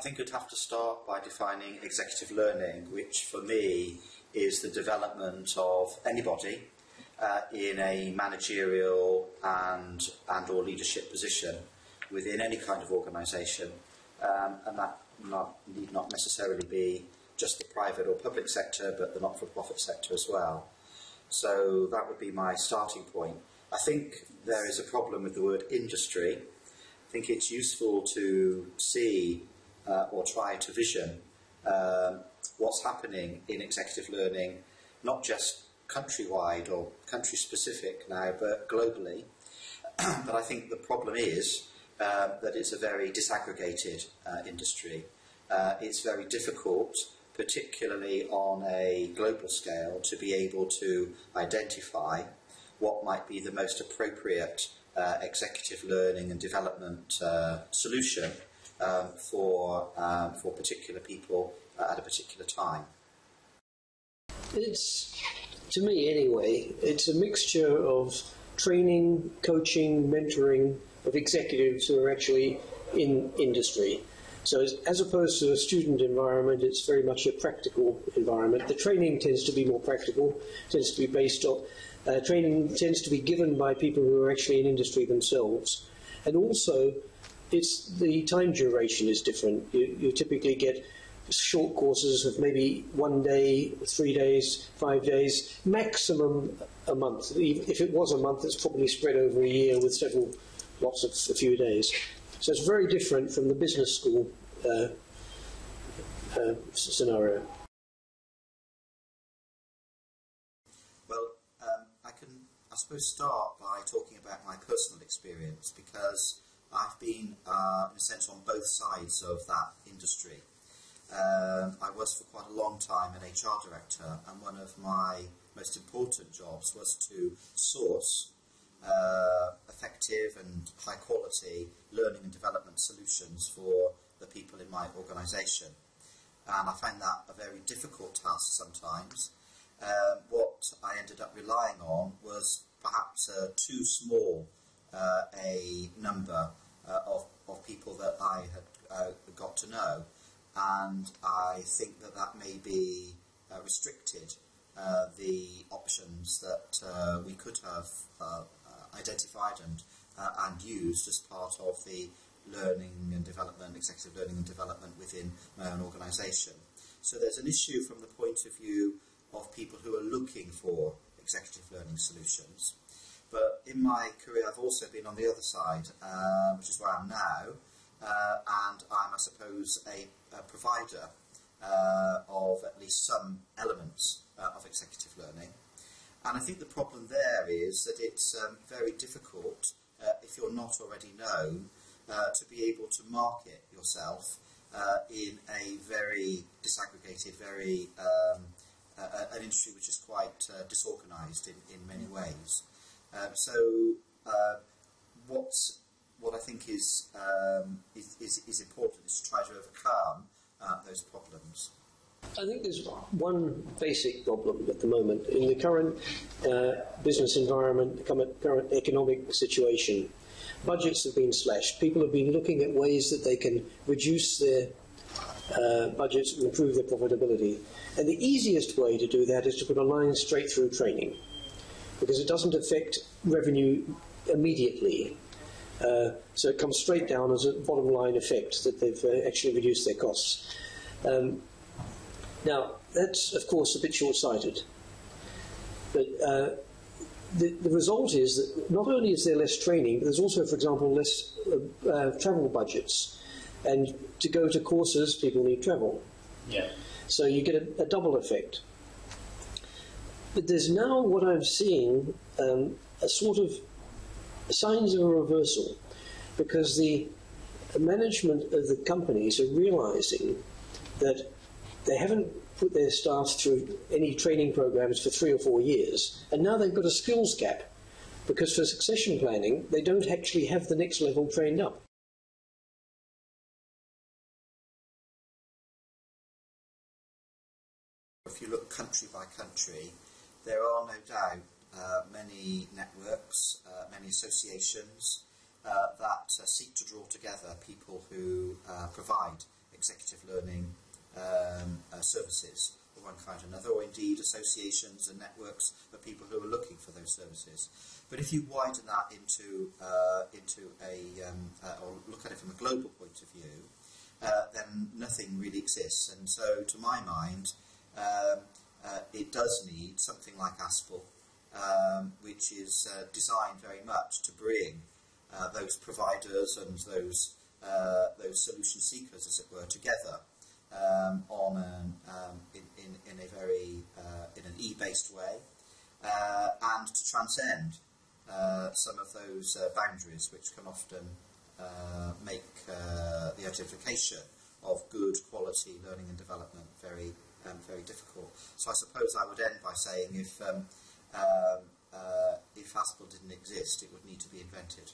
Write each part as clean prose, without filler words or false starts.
I think I'd have to start by defining executive learning, which for me is the development of anybody in a managerial and or leadership position within any kind of organisation, and that need not necessarily be just the private or public sector, but the not-for-profit sector as well. So that would be my starting point. I think there is a problem with the word industry. I think it's useful to see or try to vision what's happening in executive learning, not just countrywide or country-specific now, but globally. But I think the problem is that it's a very disaggregated industry. It's very difficult, particularly on a global scale, to be able to identify what might be the most appropriate executive learning and development solution for particular people at a particular time. It's, to me anyway, it's a mixture of training, coaching, mentoring of executives who are actually in industry. So as opposed to a student environment, it's very much a practical environment. The training tends to be more practical, tends to be based on, training tends to be given by people who are actually in industry themselves. And also, it's the time duration is different. You typically get short courses of maybe 1 day, 3 days, 5 days, maximum a month. If it was a month, it's probably spread over a year with lots of a few days. So it's very different from the business school scenario. Well, I suppose, start by talking about my personal experience, because I've been, in a sense, on both sides of that industry. I was for quite a long time an HR director, and one of my most important jobs was to source effective and high quality learning and development solutions for the people in my organisation. And I find that a very difficult task sometimes. What I ended up relying on was perhaps too small a number of people that I had got to know, and I think that may be restricted the options that we could have identified and used as part of the learning and development, executive learning and development within my own organisation. So there's an issue from the point of view of people who are looking for executive learning solutions. But in my career I've also been on the other side, which is where I am now, and I'm, I suppose, a provider of at least some elements of executive learning. And I think the problem there is that it's very difficult, if you're not already known, to be able to market yourself in a very disaggregated, an industry which is quite disorganised in many ways. So what I think is important is to try to overcome those problems. I think there's one basic problem at the moment in the current business environment, the current economic situation. Budgets have been slashed. People have been looking at ways that they can reduce their budgets and improve their profitability. And the easiest way to do that is to put a line straight through training, because it doesn't affect revenue immediately. So it comes straight down as a bottom line effect that they've actually reduced their costs. Now, that's, of course, a bit short-sighted. But the result is that not only is there less training, but there's also, for example, less travel budgets. And to go to courses, people need travel. Yeah. So you get a double effect. But there's now what I'm seeing, a sort of signs of a reversal, because the management of the companies are realizing that they haven't put their staff through any training programs for 3 or 4 years, and now they've got a skills gap, because for succession planning they don't actually have the next level trained up. If you look country by country, there are no doubt many networks, many associations that seek to draw together people who provide executive learning services of one kind or another, or indeed associations and networks of people who are looking for those services. But if you widen that into or look at it from a global point of view, then nothing really exists. And so, to my mind, it does need something like ASPEL, which is designed very much to bring those providers and those solution seekers, as it were, together in a very in an e-based way, and to transcend some of those boundaries which can often make the identification of good quality learning and development very difficult. So I suppose I would end by saying if ASPEL didn't exist, it would need to be invented.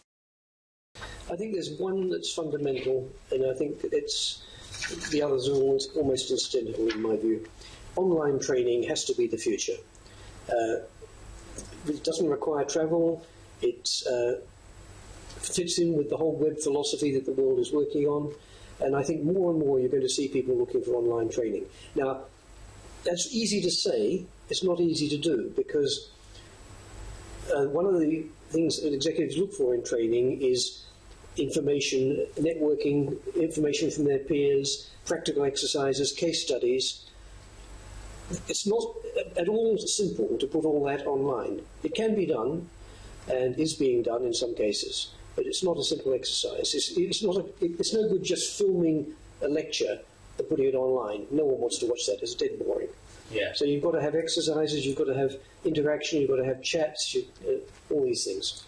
I think there's one that's fundamental, and I think it's the others are almost incidental in my view. Online training has to be the future. It doesn't require travel. It fits in with the whole web philosophy that the world is working on, and I think more and more you're going to see people looking for online training. Now, that's easy to say. It's not easy to do, because one of the things that executives look for in training is information, networking, information from their peers, practical exercises, case studies. It's not at all simple to put all that online. It can be done, and is being done in some cases, but it's not a simple exercise. It's no good just filming a lecture and putting it online. No one wants to watch that. It's dead boring. Yeah. So you've got to have exercises, you've got to have interaction, you've got to have chats, all these things.